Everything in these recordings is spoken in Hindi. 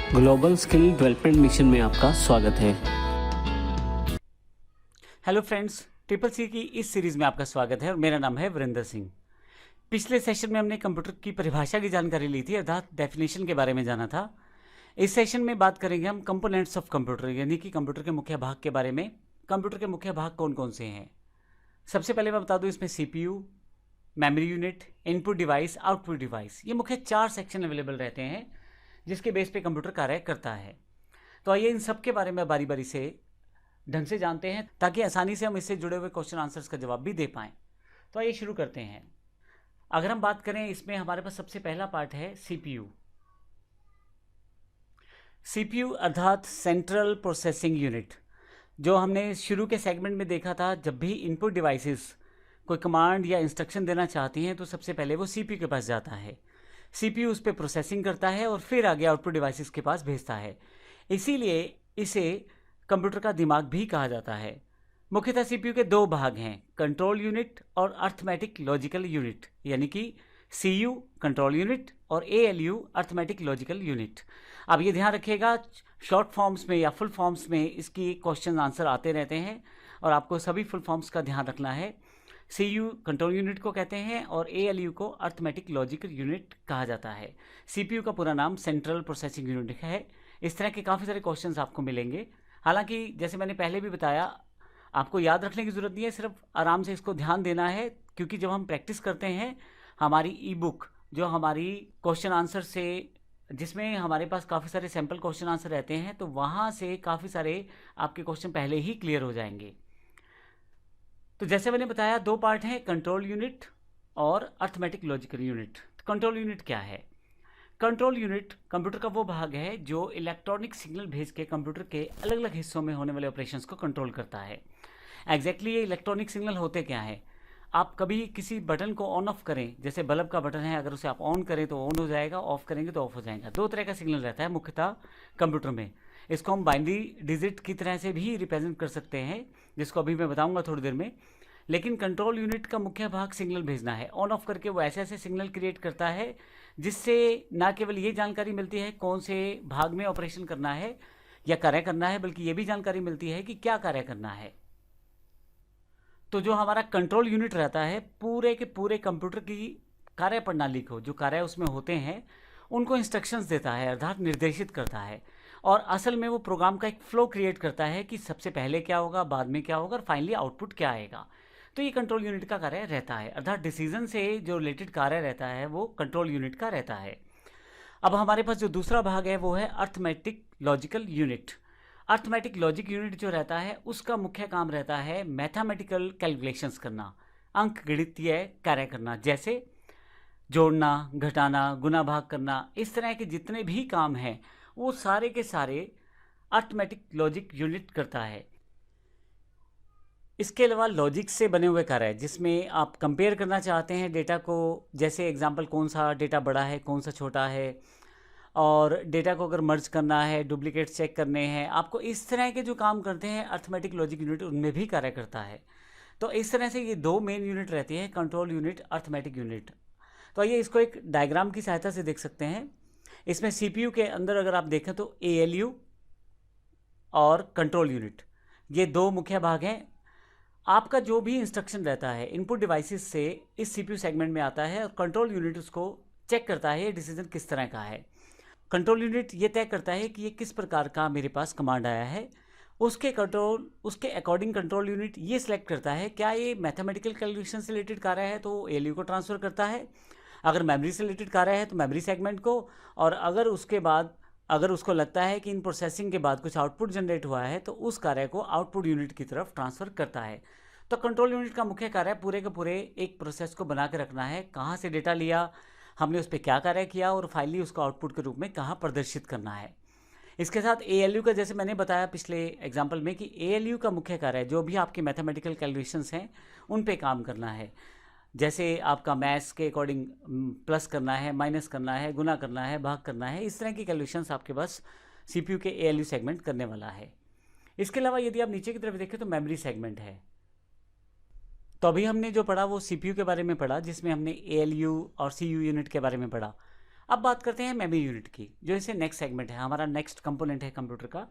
ग्लोबल स्किल डेवलपमेंट मिशन में आपका स्वागत है। हेलो फ्रेंड्स, ट्रिपल सी की इस सीरीज़ में आपका स्वागत है और मेरा नाम है वीरेंद्र सिंह। पिछले सेशन में हमने कंप्यूटर की परिभाषा की जानकारी ली थी, अर्थात डेफिनेशन के बारे में जाना था। इस सेशन में बात करेंगे हम कंपोनेंट्स ऑफ कंप्यूटर, यानी कि कंप्यूटर के मुख्य भाग के बारे में। कंप्यूटर के मुख्य भाग कौन कौन से हैं? सबसे पहले मैं बता दूं, इसमें CPU, memory unit, input device, output device, ये मुख्य 4 सेक्शन अवेलेबल रहते हैं जिसके बेस पे कंप्यूटर कार्य करता है। तो आइए इन सब के बारे में बारी बारी से ढंग से जानते हैं ताकि आसानी से हम इससे जुड़े हुए क्वेश्चन आंसर्स का जवाब भी दे पाएँ। तो आइए शुरू करते हैं। अगर हम बात करें, इसमें हमारे पास सबसे पहला पार्ट है CPU। CPU अर्थात सेंट्रल प्रोसेसिंग यूनिट, जो हमने शुरू के सेगमेंट में देखा था। जब भी इनपुट डिवाइसेस कोई कमांड या इंस्ट्रक्शन देना चाहती हैं तो सबसे पहले वो CPU के पास जाता है। CPU उस पर प्रोसेसिंग करता है और फिर आगे आउटपुट डिवाइसेस के पास भेजता है। इसीलिए इसे कंप्यूटर का दिमाग भी कहा जाता है। मुख्यतः CPU के 2 भाग हैं, कंट्रोल यूनिट और अर्थमेटिक लॉजिकल यूनिट, यानी कि CU कंट्रोल यूनिट और ALU अर्थमेटिक लॉजिकल यूनिट। अब ये ध्यान रखिएगा, शॉर्ट फॉर्म्स में या फुल फॉर्म्स में इसकी क्वेश्चन आंसर आते रहते हैं और आपको सभी फुल फॉर्म्स का ध्यान रखना है। CU कंट्रोल यूनिट को कहते हैं और ALU को अर्थमेटिक लॉजिकल यूनिट कहा जाता है। CPU का पूरा नाम सेंट्रल प्रोसेसिंग यूनिट है। इस तरह के काफ़ी सारे क्वेश्चंस आपको मिलेंगे। हालांकि जैसे मैंने पहले भी बताया, आपको याद रखने की ज़रूरत नहीं है, सिर्फ आराम से इसको ध्यान देना है, क्योंकि जब हम प्रैक्टिस करते हैं, हमारी ई बुक जो हमारी क्वेश्चन आंसर से, जिसमें हमारे पास काफ़ी सारे सैम्पल क्वेश्चन आंसर रहते हैं, तो वहाँ से काफ़ी सारे आपके क्वेश्चन पहले ही क्लियर हो जाएंगे। तो जैसे मैंने बताया, 2 पार्ट हैं, कंट्रोल यूनिट और arithmetic logical unit. Control unit क्या है? कंट्रोल यूनिट कंप्यूटर का वो भाग है जो इलेक्ट्रॉनिक सिग्नल भेज के कंप्यूटर के अलग अलग हिस्सों में होने वाले ऑपरेशंस को कंट्रोल करता है। एग्जैक्टली ये इलेक्ट्रॉनिक सिग्नल होते क्या हैं? आप कभी किसी बटन को ऑन ऑफ करें, जैसे बल्ब का बटन है, अगर उसे आप ऑन करें तो ऑन हो जाएगा, ऑफ करेंगे तो ऑफ हो जाएगा। 2 तरह का सिग्नल रहता है मुख्यतः कंप्यूटर में। इसको हम बाइनरी डिजिट की तरह से भी रिप्रेजेंट कर सकते हैं, जिसको अभी मैं बताऊंगा थोड़ी देर में। लेकिन कंट्रोल यूनिट का मुख्य भाग सिग्नल भेजना है। ऑन ऑफ करके वो ऐसे ऐसे सिग्नल क्रिएट करता है जिससे ना केवल ये जानकारी मिलती है कौन से भाग में ऑपरेशन करना है या कार्य करना है, बल्कि ये भी जानकारी मिलती है कि क्या कार्य करना है। तो जो हमारा कंट्रोल यूनिट रहता है, पूरे के पूरे कंप्यूटर की कार्य प्रणाली को, जो कार्य उसमें होते हैं, उनको इंस्ट्रक्शंस देता है, अर्थात निर्देशित करता है। और असल में वो प्रोग्राम का एक फ्लो क्रिएट करता है कि सबसे पहले क्या होगा, बाद में क्या होगा और फाइनली आउटपुट क्या आएगा। तो ये कंट्रोल यूनिट का कार्य रहता है, अर्थात डिसीजन से जो रिलेटेड कार्य रहता है वो कंट्रोल यूनिट का रहता है। अब हमारे पास जो दूसरा भाग है वो है arithmetic logical unit. Arithmetic logic unit जो रहता है, उसका मुख्य काम रहता है मैथमेटिकल कैलकुलेशंस करना, अंक गणितीय कार्य करना, जैसे जोड़ना, घटाना, गुना भाग करना। इस तरह के जितने भी काम हैं वो सारे के सारे अर्थमेटिक लॉजिक यूनिट करता है। इसके अलावा लॉजिक से बने हुए कार्य, जिसमें आप कंपेयर करना चाहते हैं डेटा को, जैसे एग्जांपल कौन सा डेटा बड़ा है, कौन सा छोटा है, और डेटा को अगर मर्ज करना है, डुप्लीकेट चेक करने हैं, आपको इस तरह के जो काम करते हैं अर्थमेटिक लॉजिक यूनिट उनमें भी कार्य करता है। तो इस तरह से ये 2 मेन यूनिट रहती है, कंट्रोल यूनिट, अर्थमेटिक यूनिट। तो आइए इसको एक डायग्राम की सहायता से देख सकते हैं। इसमें CPU के अंदर अगर आप देखें तो ALU और कंट्रोल यूनिट, ये 2 मुख्य भाग हैं। आपका जो भी इंस्ट्रक्शन रहता है इनपुट डिवाइसेस से इस CPU सेगमेंट में आता है और कंट्रोल यूनिट उसको चेक करता है ये डिसीजन किस तरह का है। कंट्रोल यूनिट ये तय करता है कि ये किस प्रकार का मेरे पास कमांड आया है। उसके अकॉर्डिंग कंट्रोल यूनिट ये सिलेक्ट करता है, क्या ये मैथमेटिकल कैलकुलेशन से रिलेटेड कार्य है तो ALU को ट्रांसफ़र करता है, अगर मेमोरी से रिलेटेड कार्य है तो मेमोरी सेगमेंट को, और अगर उसके बाद अगर उसको लगता है कि इन प्रोसेसिंग के बाद कुछ आउटपुट जनरेट हुआ है तो उस कार्य को आउटपुट यूनिट की तरफ ट्रांसफ़र करता है। तो कंट्रोल यूनिट का मुख्य कार्य पूरे के पूरे एक प्रोसेस को बना के रखना है, कहाँ से डेटा लिया, हमने उस पर क्या कार्य किया और फाइनली उसको आउटपुट के रूप में कहाँ प्रदर्शित करना है। इसके साथ ALU का, जैसे मैंने बताया पिछले एग्जाम्पल में, कि ALU का मुख्य कार्य जो भी आपके मैथमेटिकल कैलकुलेशंस हैं उन पे काम करना है। जैसे आपका मैथ्स के अकॉर्डिंग प्लस करना है, माइनस करना है, गुना करना है, भाग करना है, इस तरह की कैलकुलेशंस आपके पास CPU के ALU सेगमेंट करने वाला है। इसके अलावा यदि आप नीचे की तरफ देखें तो मेमोरी सेगमेंट है। तो अभी हमने जो पढ़ा वो CPU के बारे में पढ़ा, जिसमें हमने ALU और CU यूनिट के बारे में पढ़ा। अब बात करते हैं मेमोरी यूनिट की, जो इसे नेक्स्ट सेगमेंट है, हमारा नेक्स्ट कंपोनेंट है कंप्यूटर का।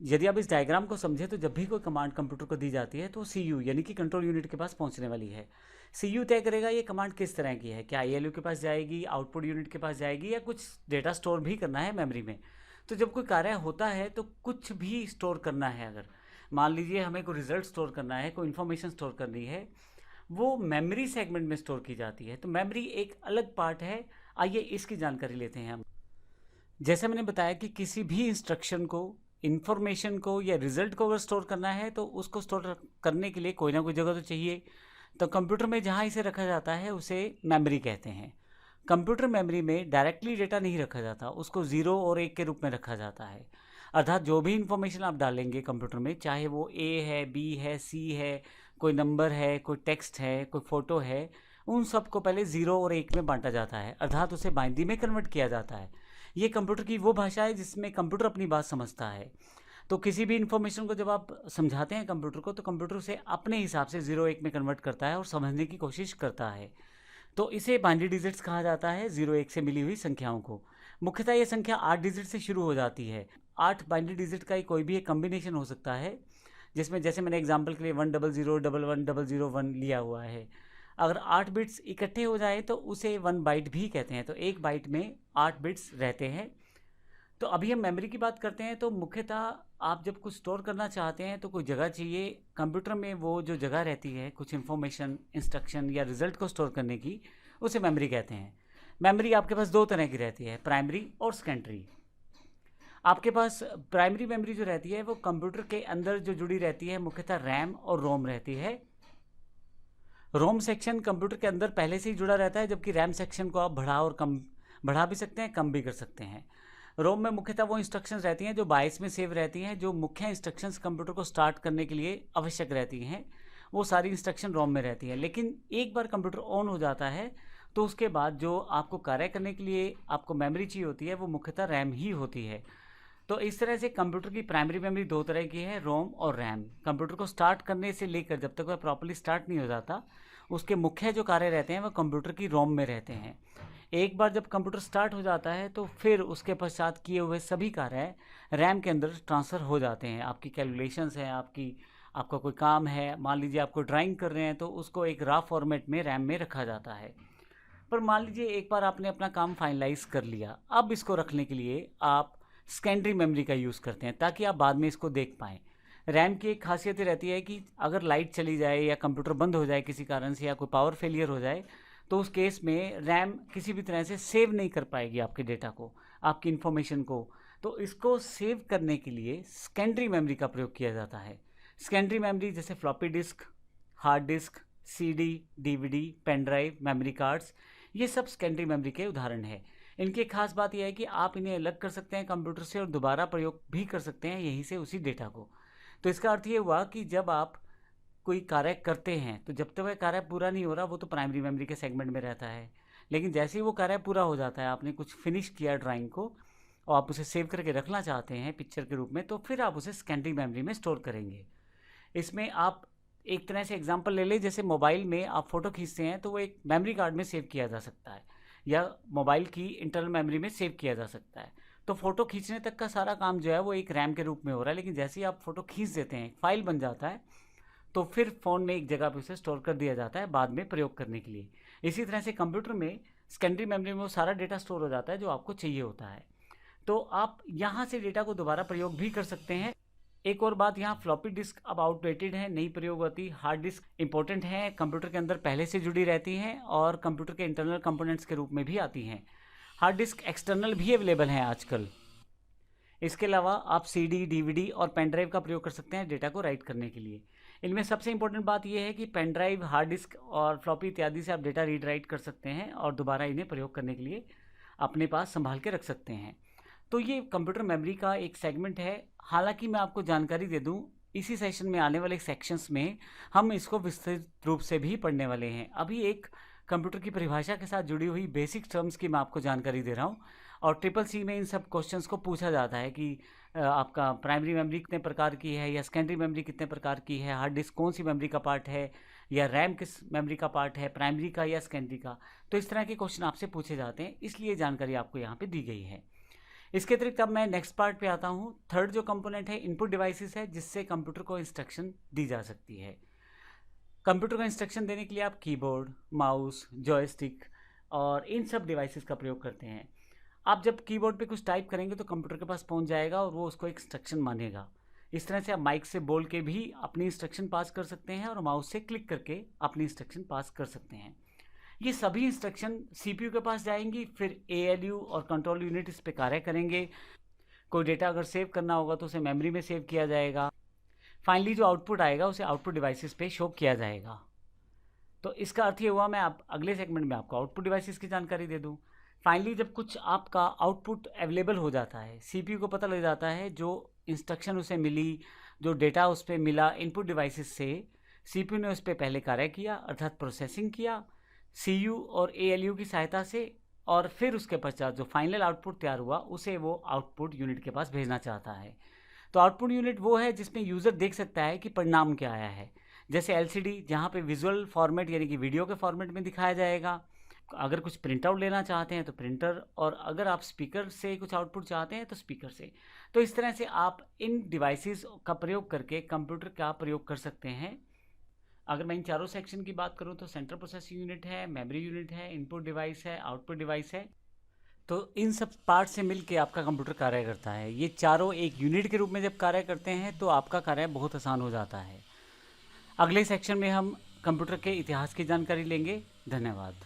यदि आप इस डायग्राम को समझे तो जब भी कोई कमांड कंप्यूटर को दी जाती है तो CU यानी कि कंट्रोल यूनिट के पास पहुंचने वाली है। CU तय करेगा ये कमांड किस तरह की है, क्या ILU के पास जाएगी, आउटपुट यूनिट के पास जाएगी, या कुछ डेटा स्टोर भी करना है मेमोरी में। तो जब कोई कार्य होता है तो कुछ भी स्टोर करना है, अगर मान लीजिए हमें कोई रिजल्ट स्टोर करना है, कोई इन्फॉर्मेशन स्टोर करनी है, वो मेमोरी सेगमेंट में स्टोर की जाती है। तो मेमोरी एक अलग पार्ट है, आइए इसकी जानकारी लेते हैं हम। जैसे मैंने बताया कि किसी भी इंस्ट्रक्शन को, इन्फॉर्मेशन को या रिजल्ट को अगर स्टोर करना है तो उसको स्टोर करने के लिए कोई ना कोई जगह तो चाहिए। तो कंप्यूटर में जहाँ इसे रखा जाता है उसे मेमोरी कहते हैं। कंप्यूटर मेमोरी में डायरेक्टली डेटा नहीं रखा जाता, उसको 0 और 1 के रूप में रखा जाता है। अर्थात जो भी इंफॉर्मेशन आप डालेंगे कंप्यूटर में, चाहे वो A है, B है, C है, कोई नंबर है, कोई टेक्स्ट है, कोई फोटो है, उन सब को पहले 0 और 1 में बांटा जाता है, अर्थात उसे बाइनरी में कन्वर्ट किया जाता है। ये कंप्यूटर की वो भाषा है जिसमें कंप्यूटर अपनी बात समझता है। तो किसी भी इन्फॉर्मेशन को जब आप समझाते हैं कंप्यूटर को, तो कंप्यूटर उसे अपने हिसाब से 0-1 में कन्वर्ट करता है और समझने की कोशिश करता है। तो इसे बाइनरी डिजिट्स कहा जाता है, 0-1 से मिली हुई संख्याओं को। मुख्यतः ये संख्या 8 डिजिट से शुरू हो जाती है। 8 बाइनरी डिजिट का कोई भी एक कम्बिनेशन हो सकता है, जिसमें जैसे मैंने एग्जाम्पल के लिए 100111101 लिया हुआ है। अगर 8 बिट्स इकट्ठे हो जाए तो उसे 1 बाइट भी कहते हैं। तो एक बाइट में 8 बिट्स रहते हैं। तो अभी हम मेमोरी की बात करते हैं। तो मुख्यतः आप जब कुछ स्टोर करना चाहते हैं तो कोई जगह चाहिए। कंप्यूटर में वो जो जगह रहती है कुछ इन्फॉर्मेशन, इंस्ट्रक्शन या रिजल्ट को स्टोर करने की, उसे मेमोरी कहते हैं। मेमोरी आपके पास 2 तरह की रहती है, प्राइमरी और सेकेंडरी। आपके पास प्राइमरी मेमोरी जो रहती है वो कंप्यूटर के अंदर जो जुड़ी रहती है, मुख्यतः रैम और रोम रहती है। रोम सेक्शन कंप्यूटर के अंदर पहले से ही जुड़ा रहता है, जबकि रैम सेक्शन को आप बढ़ा भी सकते हैं, कम भी कर सकते हैं। रोम में मुख्यतः वो इंस्ट्रक्शंस रहती हैं जो बाइट्स में सेव रहती हैं, जो मुख्य इंस्ट्रक्शंस कंप्यूटर को स्टार्ट करने के लिए आवश्यक रहती हैं, वो सारी इंस्ट्रक्शन रोम में रहती हैं। लेकिन एक बार कंप्यूटर ऑन हो जाता है तो उसके बाद जो आपको कार्य करने के लिए आपको मेमोरी चाहिए होती है वो मुख्यतः रैम ही होती है। तो इस तरह से कंप्यूटर की प्राइमरी मेमोरी 2 तरह की है, रोम और रैम। कंप्यूटर को स्टार्ट करने से लेकर जब तक वह प्रॉपर्ली स्टार्ट नहीं हो जाता, उसके मुख्य जो कार्य रहते हैं वह कंप्यूटर की रोम में रहते हैं। एक बार जब कंप्यूटर स्टार्ट हो जाता है तो फिर उसके पश्चात किए हुए सभी कार्य रैम के अंदर ट्रांसफ़र हो जाते हैं। आपकी कैलकुलेशंस हैं, आपका कोई काम है, मान लीजिए आपको ड्राइंग कर रहे हैं तो उसको एक रफ फॉर्मेट में रैम में रखा जाता है। पर मान लीजिए एक बार आपने अपना काम फाइनलाइज कर लिया, अब इसको रखने के लिए आप सेकेंडरी मेमोरी का यूज़ करते हैं ताकि आप बाद में इसको देख पाएँ। रैम की एक खासियत रहती है कि अगर लाइट चली जाए या कंप्यूटर बंद हो जाए किसी कारण से, या कोई पावर फेलियर हो जाए, तो उस केस में रैम किसी भी तरह से सेव नहीं कर पाएगी आपके डेटा को, आपकी इन्फॉर्मेशन को। तो इसको सेव करने के लिए सेकेंडरी मेमोरी का प्रयोग किया जाता है। सेकेंडरी मेमोरी जैसे floppy disk, hard disk, CD, DVD, pen drive, memory cards, ये सब सेकेंडरी मेमोरी के उदाहरण हैं। इनकी खास बात यह है कि आप इन्हें अलग कर सकते हैं कंप्यूटर से और दोबारा प्रयोग भी कर सकते हैं यहीं से उसी डेटा को। तो इसका अर्थ ये हुआ कि जब आप कोई कार्य करते हैं तो जब तक वह कार्य पूरा नहीं हो रहा वो तो प्राइमरी मेमोरी के सेगमेंट में रहता है, लेकिन जैसे ही वो कार्य पूरा हो जाता है, आपने कुछ फिनिश किया ड्राइंग को और आप उसे सेव करके रखना चाहते हैं पिक्चर के रूप में, तो फिर आप उसे सेकेंडरी मेमोरी में स्टोर करेंगे। इसमें आप एक तरह से एग्जांपल ले लें, जैसे मोबाइल में आप फ़ोटो खींचते हैं तो वो एक मेमोरी कार्ड में सेव किया जा सकता है या मोबाइल की इंटरनल मेमोरी में सेव किया जा सकता है। तो फ़ोटो खींचने तक का सारा काम जो है वो एक रैम के रूप में हो रहा है, लेकिन जैसे ही आप फ़ोटो खींच देते हैं, फाइल बन जाता है, तो फिर फ़ोन में एक जगह पे उसे स्टोर कर दिया जाता है बाद में प्रयोग करने के लिए। इसी तरह से कंप्यूटर में सेकेंडरी मेमोरी में वो सारा डेटा स्टोर हो जाता है जो आपको चाहिए होता है। तो आप यहाँ से डेटा को दोबारा प्रयोग भी कर सकते हैं। एक और बात, यहाँ फ्लॉपी डिस्क अब आउटडेटेड है, नहीं प्रयोग होती। हार्ड डिस्क इंपॉर्टेंट है, कंप्यूटर के अंदर पहले से जुड़ी रहती हैं और कंप्यूटर के इंटरनल कंपोनेंट्स के रूप में भी आती हैं। हार्ड डिस्क एक्सटर्नल भी अवेलेबल हैं आजकल। इसके अलावा आप CD, DVD और पेन ड्राइव का प्रयोग कर सकते हैं डेटा को राइट करने के लिए। इनमें सबसे इंपॉर्टेंट बात यह है कि पेन ड्राइव, हार्ड डिस्क और फ्लॉपी इत्यादि से आप डेटा रीड राइट कर सकते हैं और दोबारा इन्हें प्रयोग करने के लिए अपने पास संभाल के रख सकते हैं। तो ये कंप्यूटर मेमोरी का एक सेगमेंट है। हालांकि मैं आपको जानकारी दे दूं, इसी सेशन में आने वाले सेक्शंस में हम इसको विस्तृत रूप से भी पढ़ने वाले हैं। अभी एक कंप्यूटर की परिभाषा के साथ जुड़ी हुई बेसिक टर्म्स की मैं आपको जानकारी दे रहा हूँ, और CCC में इन सब क्वेश्चंस को पूछा जाता है कि आपका प्राइमरी मेमोरी कितने प्रकार की है या सेकेंडरी मेमोरी कितने प्रकार की है, हार्ड डिस्क कौन सी मेमोरी का पार्ट है, या रैम किस मेमोरी का पार्ट है, प्राइमरी का या सेकेंडरी का। तो इस तरह के क्वेश्चन आपसे पूछे जाते हैं, इसलिए जानकारी आपको यहाँ पे दी गई है। इसके अतिरिक्त अब मैं नेक्स्ट पार्ट पे आता हूँ। थर्ड जो कंपोनेंट है इनपुट डिवाइसेस है, जिससे कंप्यूटर को इंस्ट्रक्शन दी जा सकती है। कंप्यूटर को इंस्ट्रक्शन देने के लिए आप कीबोर्ड, माउस, जॉयस्टिक और इन सब डिवाइसेस का प्रयोग करते हैं। आप जब कीबोर्ड पे कुछ टाइप करेंगे तो कंप्यूटर के पास पहुंच जाएगा और वो उसको एक इंस्ट्रक्शन मानेगा। इस तरह से आप माइक से बोल के भी अपनी इंस्ट्रक्शन पास कर सकते हैं और माउस से क्लिक करके अपनी इंस्ट्रक्शन पास कर सकते हैं। ये सभी इंस्ट्रक्शन सीपीयू के पास जाएंगी, फिर एएलयू और कंट्रोल यूनिट इस पे कार्य करेंगे। कोई डेटा अगर सेव करना होगा तो उसे मेमोरी में सेव किया जाएगा। फाइनली जो आउटपुट आएगा उसे आउटपुट डिवाइसेस पे शो किया जाएगा। तो इसका अर्थ ये हुआ मैं आप अगले सेगमेंट में आपको आउटपुट डिवाइसेस की जानकारी दे दूं। फाइनली जब कुछ आपका आउटपुट अवेलेबल हो जाता है, सीपीयू को पता लग जाता है जो इंस्ट्रक्शन उसे मिली, जो डेटा उस पर मिला इनपुट डिवाइसेस से, सीपीयू ने उस पर पहले कार्य किया अर्थात प्रोसेसिंग किया सीयू और एएलयू की सहायता से, और फिर उसके पश्चात जो फाइनल आउटपुट तैयार हुआ उसे वो आउटपुट यूनिट के पास भेजना चाहता है। तो आउटपुट यूनिट वो है जिसमें यूज़र देख सकता है कि परिणाम क्या आया है। जैसे एलसीडी जहाँ पे विजुअल फॉर्मेट यानी कि वीडियो के फॉर्मेट में दिखाया जाएगा। अगर कुछ प्रिंट आउट लेना चाहते हैं तो प्रिंटर, और अगर आप स्पीकर से कुछ आउटपुट चाहते हैं तो स्पीकर से। तो इस तरह से आप इन डिवाइसेस का प्रयोग करके कंप्यूटर का प्रयोग कर सकते हैं। अगर मैं इन चारों सेक्शन की बात करूं तो सेंट्रल प्रोसेसिंग यूनिट है, मेमोरी यूनिट है, इनपुट डिवाइस है, आउटपुट डिवाइस है। तो इन सब पार्ट से मिलके आपका कंप्यूटर कार्य करता है। ये चारों एक यूनिट के रूप में जब कार्य करते हैं तो आपका कार्य बहुत आसान हो जाता है। अगले सेक्शन में हम कंप्यूटर के इतिहास की जानकारी लेंगे। धन्यवाद।